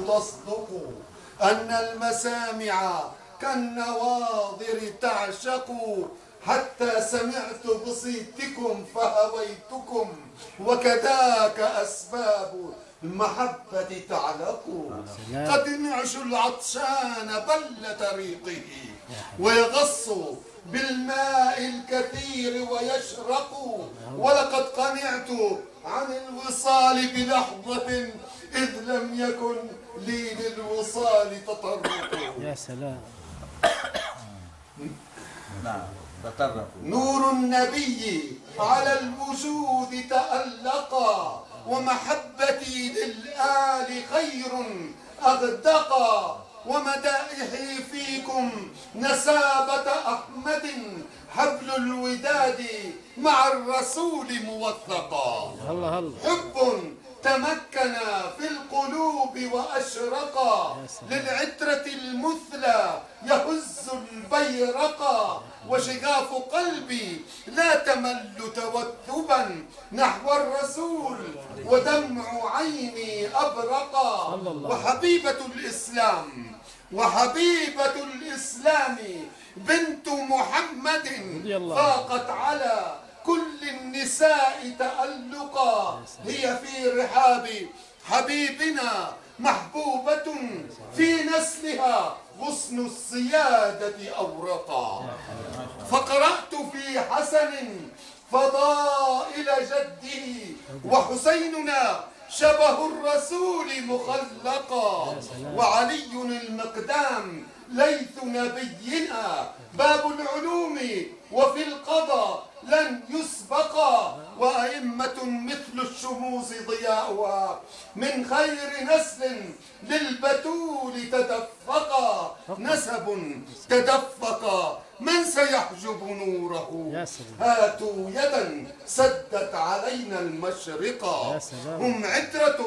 تصدق أن المسامع كالنواظر تعشق، حتى سمعت بصيتكم فهويتكم، وكذاك أسباب المحبة تعلق. قد انعش العطشان بل طريقه، ويغص بالماء الكثير ويشرق، ولقد قنعت عن الوصال بلحظة إذ لم يكن لي للوصال تطرق. يا سلام. نعم تطرق. نور النبي على الوجود تألقا، ومحبتي للآل خير أغدقا، ومدائحي فيكم نسابة أحمد، حبل الوداد مع الرسول موثقا. الله الله. حب تمكن في القلوب وأشرقا، للعترة المثلى يهز البيرقا، وشغاف قلبي لا تمل توثبا نحو الرسول، ودمع عيني أبرقا. وحبيبة الإسلام بنت محمد فاقت على كل النساء تألقا، هي في رحاب حبيبنا محبوبة، في نسلها غصن السيادة أورقا. فقرأت في حسن فضائل جده، وحسيننا شبه الرسول مخلقا، وعلي المقدام ليث نبينا باب العلوم، وفي القضاء لن يسبقا، وأئمة مثل الشموس ضياؤها من خير نسل للبتول تدفقا، نسب تدفقا من سيحجب نوره، هاتوا يدا سدت علينا المشرقا. هم عترة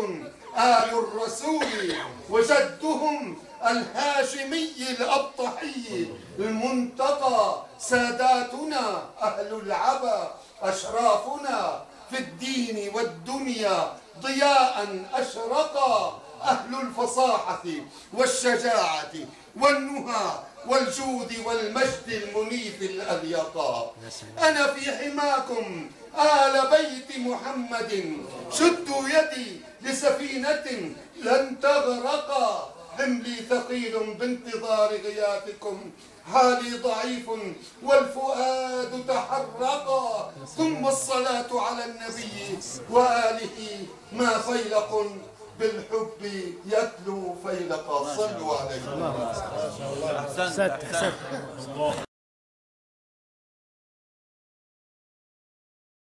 آل الرسول، وجدهم الهاشمي الأبطحي المنتقى، ساداتنا أهل العبا أشرافنا في الدين والدنيا ضياء أشرقا، أهل الفصاحة والشجاعة والنهى والجود والمجد المنيف الأليقا. أنا في حماكم آل بيت محمد، شدوا يدي لسفينة لن تغرقا، حملي ثقيل بانتظار غياثكم، حالي ضعيف والفؤاد تحرقا. ثم الصلاة على النبي وآله، ما فيلق بالحب يتلو فيلقا. صلوا عليه. أحسنت.